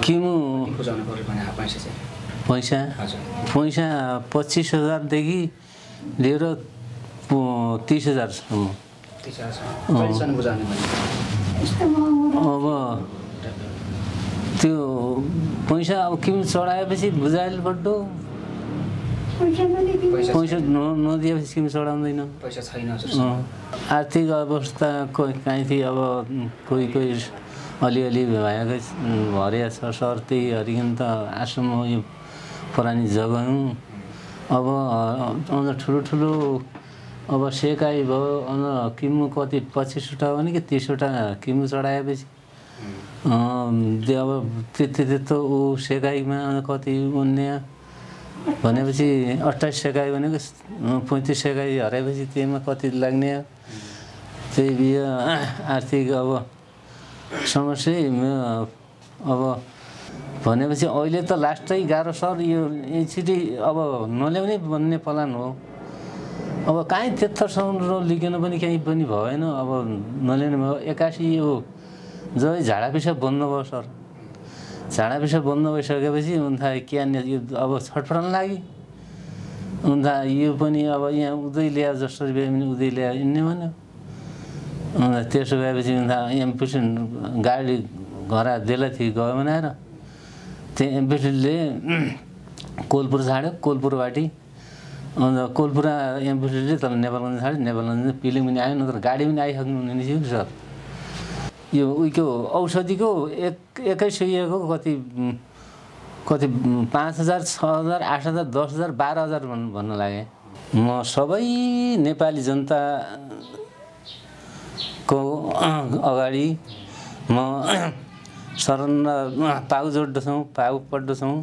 किमु बुझाउनु पर्यो भने पैसा चाहिँ पैसा हजुर पैसा 25,000 देखि लिएर 30,000 सम्म 30,000 कहिलेसम्म बुझाउने भने अब त्यो पैसा अब किमु चढाएपछि बुझाइल पड्डो पैसा नदिएपछि किमु चढाउँदैन पैसा छैन हजुर आर्थिक अवस्था कहीँ थिए अब कोही अलिअलि भएकै भरिया छ सर त्यही हरिकन त आश्रम यो पुरानी जग्गा हुँ अब अन्त ठुलो अब सेकाइ भयो अन्त किमु कति 25वटा हो नि कि 30वटा किमु चढाएपछि त्यो अब त्यस्तो ऊ सेकाइमा कति उन्ने भनेपछि 28 सेकाइ भनेको 35 सेकाइ हराएपछि त्यसमा कति लाग्ने त्यही बियो आर्थिक अब समस्या अब भनेपछि अहिले त लास्टै गाह्रो सर यो छिटै अब नल्याउने भन्ने प्लान हो अब कहीँ त्यत्रोसम्म लिकेन पनि कहीँ पनि भएन अब नल्याउने भयो 81 यो जै झाडा पिसाब बन्द भयो सर झाडा पिसाब बन्द भइसकेपछि अन्त के यो अब छटपटाउन लागि अन्त यो पनि अब यहाँ उतै ल्याए जसरी भए पनि उतै ल्याए हिँड्ने भन्यो अन्त त्यसो भएपछि एमपिसी गाडी घर देला थियो गयो बनाएर त्यो एमपिसीले कोलपुर छाड्यो कोलपुरबाटी अन्त कोलपुरा एमपिसीले तल नेपालगञ्ज छाड्यो नेपालगञ्ज पिलिङ पनि आयो नत्र गाडी पनि आइसक्नु हुने थियो नि सर यो उयो औषधिको एकै सयको कति 5,000 6,000 8,000 10,000 12,000 भन्न लागे म सबै नेपाली जनताको अगाडि म शरण पाउ जोड्दछौँ पाउ पढ्दछौँ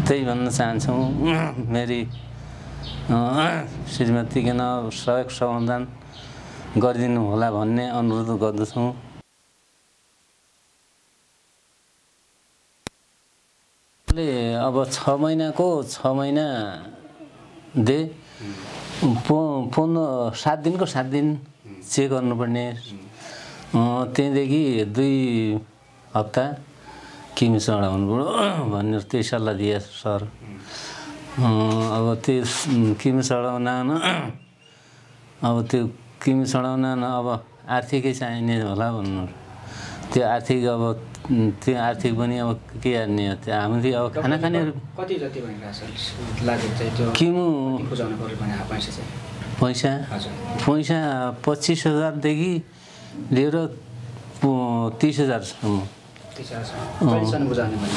त्यही भन्न चाहन्छौँ मेरी श्रीमतीकिन सहयोग समाधान गरिदिनु होला भन्ने अनुरोध गर्दछौँ अब 6 महिनाको 6 महिना दे 7 दिनको 7 दिन चेक गर्नुपर्ने त्यहाँदेखि 2 हप्ता किमि चढाउनु पर्यो भनेर त्यही सल्लाह दिए सर अब त्यो किमि चढाउन अब त्यो किमि चढाउन अब आर्थिकै चाहिने होला भन्नु त्यो आर्थिक अब त्यो आर्थिक पनि अब के गर्ने त्यो हामीले अब खाना खानेहरू कति जति भनिरहेको छ लाग्यो चाहिँ त्यो किमु बुझाउनु पर्यो भने पैसा चाहिँ पैसा हजुर पैसा 25,000 देखि लिएर 30,000 सम्म 30,000 कहिलेसम्म बुझाउने भने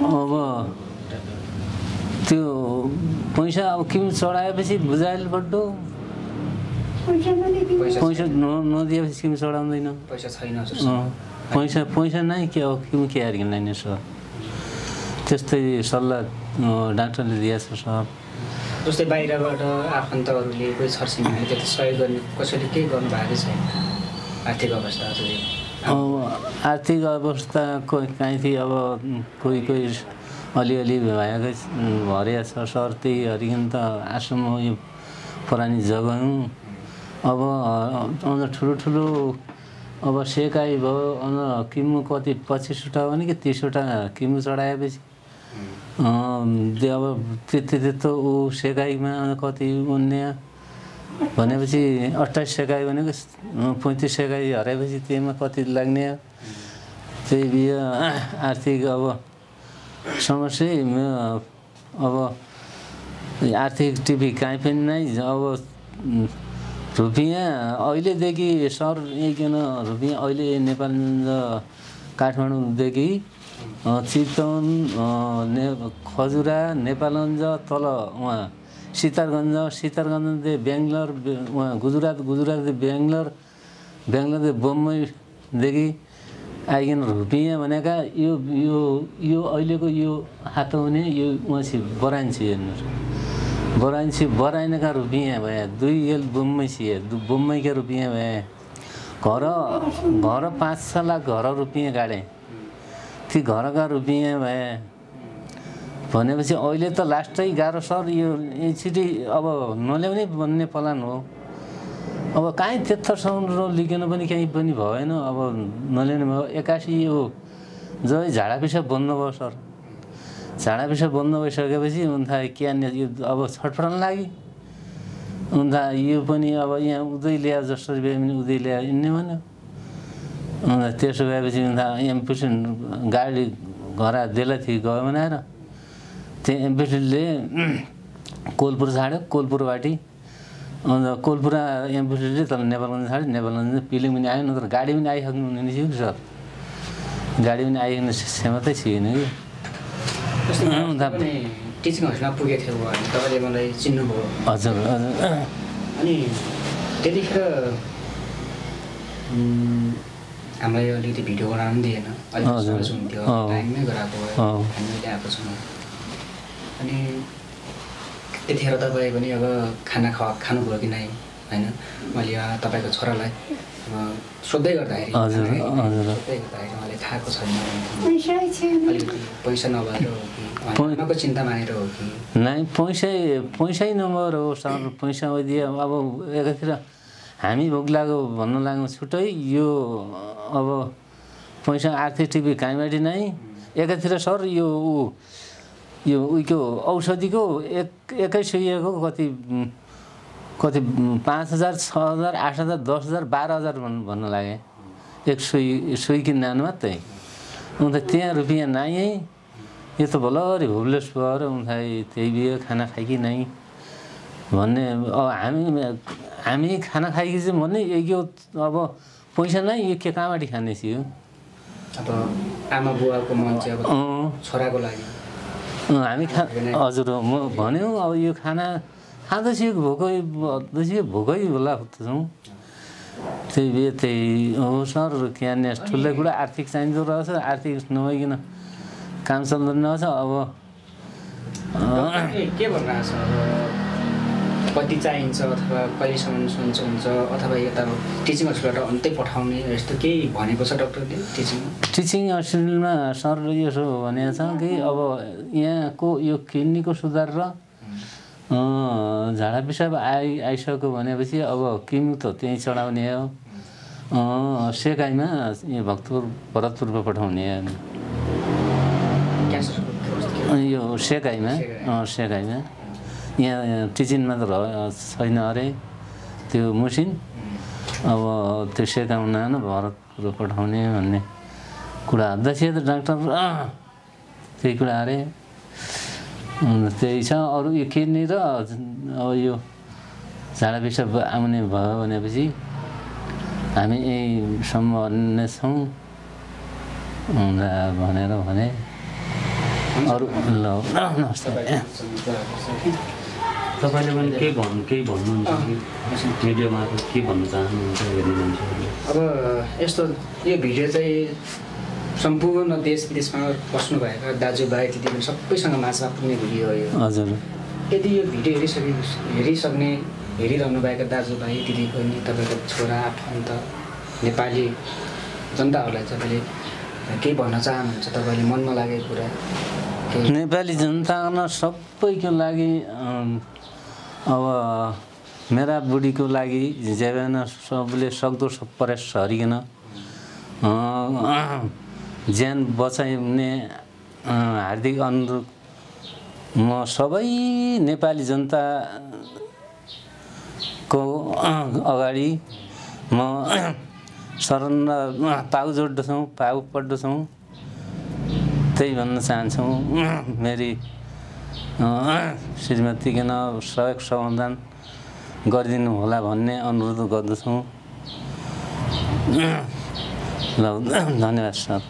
अब त्यो पैसा अब किमि चढाएपछि बुझाइल पड्डो पैसा नदिएपछि किमि चढाउँदैन पैसा छैन हजुर पैसा नै के हो किमि के हारिकन लाने सर त्यस्तै सल्लाह डाक्टरले दिएछ सर जस्तै बाहिरबाट आफन्तहरूले कोही छरछिमेकीले त्यति सहयोग गर्ने कसैले केही गर्नु भएको छैन आर्थिक अवस्था हजुर अब आर्थिक अवस्था कहीँ थिए अब कोही अलिअलि भएकै भरिया छ सर त्यही हरिकन त आश्रम यो पुरानी जग्गा हुँ अब अन्त ठुलो अब सेकाइ भयो अन्त किमु कति 25वटा हो नि कि 30वटा किमु चढाएपछि त्यो अब त्यस्तो ऊ सेकाइमा कति उन्ने भनेपछि 28 सेकाइ भनेको 35 सेकाइ हराएपछि त्यसमा कति लाग्ने त्यही बियो आर्थिक अब समस्या अब आर्थिक टिभी कहीँ पनि नै अब रुपियाँ अहिलेदेखि सर यहीकन रुपियाँ अहिले नेपालगञ्ज काठमाडौँदेखि चितवन खजुरा नेपालगञ्ज तल उहाँ सितारगञ्जदेखि बेङ्गलोर उहाँ गुजरातदेखि बेङ्गलोरदेखि बम्बईदेखि आइकन रुपियाँ भनेका यो अहिलेको यो हात हुने यो उहाँसी बरान्छी हेर्नुहोस् बराइनका रुपियाँ भए 2 गेल बम्बई छिए बम्बईका रुपियाँ भए घर 5-6 लाख घर रुपियाँ गाडे ती घरका रुपियाँ भए भनेपछि अहिले त लास्टै गाह्रो सर यो छिटै अब नल्याउने भन्ने प्लान हो अब कहीँ त्यत्रोसम्म लिकेन पनि कहीँ पनि भएन अब नल्याउने भयो 81 यो जब झाडा पिसाब बन्द भयो सर, झाडा पिसाब बन्द भइसकेपछि उनथा के यो अब छटपटाउन लागि उनथा यो पनि अब यहाँ उतै ल्याए जसरी भए पनि उतै ल्याए हिँड्ने भन्यो। त्यसो भएपछि उनथा एमपिसी गाडी घर देला थियो गयो बनाएर त्यो एमपिसीले कोलपुर छाड्यो, कोलपुरबाटी अन्त कोलपुरा एमपिसीले तल नेपालगञ्ज छाड्यो, नेपालगञ्ज पिलिङ पनि आयो, नत्र गाडी पनि आइसक्नु हुने थियो कि सर, गाडी पनि आइसक्ने क्षमतै थिएन कि। टिचिङ हस्टेलमा पुगेको थियो भने तपाईँले मलाई चिन्नुभयो। हजुर हजुर। अनि त्यतिखेर हामीलाई अलिकति भिडियो बनाउनु दिएन, अलिक सहज हुन्थ्यो, टाइममै गराएको भए हामीले आएको छौँ। अनि त्यतिखेर तपाईँ पनि अब खाना खानुभयो कि नै होइन? मैले तपाईँको छोरालाई सोध्दै गर्दाखेरि उहाँले खाएको छैन, अलिकति पैसा नभएर हो कि उहाँको चिन्ता मानेर हो कि? नै, पैसै नभएर हो सर। पैसा दिए अब एकातिर हामी भोक लाग्यो भन्नु लाग्नु छुट्टै, यो अब पैसा आर्थिक टिपी काहीँबाट नै एकातिर सर यो उयोको औषधिको एकै सुईको कति 5,000 6,000 8,000 10,000 12,000 भन्नु लागे एक सुई किन्न मात्रै। अन्त त्यहाँ रुपियाँ नै, यो त भलरी भुबलेस भएर उनलाई त्यही बिहे खाना खाइकि नै भन्ने। अब हामी खाना खाइकि चाहिँ भन्ने यो अब पैसा नै यो के कहाँबाट खाने थियो? अब आमा बुवाको मन चाहिँ अब छोराको लागि हामी हजुर म भन्यो अब यो खाना खाँदैछु भोकै होला छौँ। त्यही बिहे त्यही हो सर। किनभने ठुलै कुरा आर्थिक चाहिँदो रहेछ, आर्थिक नभइकन काम चल्दैन रहेछ। अब के भनिरहेको छ, अब कति चाहिन्छ अथवा कहिलेसम्म हुन्छ अथवा यता टिचिङ हस्पिटलबाट अन्तै पठाउने यस्तो केही भनेको छ डक्टरले? टिचिङ हस्पिटलमा सरले यसो भनेको छ कि अब यहाँको यो किडनीको सुधार र झाडा पिसाब आइसक्यो भनेपछि अब किमो त त्यहीँ चढाउने हो, सेकाइमा यहाँ भरतपुरमा पठाउने यो सेकाइमा यहाँ टिचिङमा त छैन अरे त्यो मसिन। अब त्यो सेकाउन भरतपुर पठाउने भन्ने कुरा हुँदैछ त डाक्टर, त्यही कुरा अरे त्यही छ। अरू यो किडनी र अब यो झाडा पिसाब आउने भयो भनेपछि हामी यहीसम्म भन्ने छौँ भनेर भने। अरू ल नमस्ते। तपाईँले पनि केही भन्नुहुन्छ कि मिडियामा के भन्न चाहनुहुन्छ हेर्ने मान्छेहरूले? अब यस्तो यो भिडियो चाहिँ सम्पूर्ण देश विदेशमा बस्नुभएका दाजुभाइ दिदीबहिनी सबैसँग माझमा पुग्ने भिडियो हो यो। हजुर। यदि यो भिडियो हेरिरहनुभएका दाजुभाइ दिदीबहिनी, तपाईँको छोरा आफन्त नेपाली जनताहरूलाई तपाईँले केही भन्न चाहनुहुन्छ? तपाईँले मनमा लागेको कुरा नेपाली जनतामा सबैको लागि अब मेरा बुढीको लागि जेबेन सबले सक्दो सब प्रयास हरिकन ज्यान बचाउने हार्दिक अनुरोध म सबै नेपाली जनताको अगाडि म शरण पाउ जोड्दछौँ, पाउ पर्दछौँ। त्यही भन्न चाहन्छौँ, मेरी श्रीमतीकन सहयोग समाधान गरिदिनु होला भन्ने अनुरोध गर्दछौँ। ल धन्यवाद सर।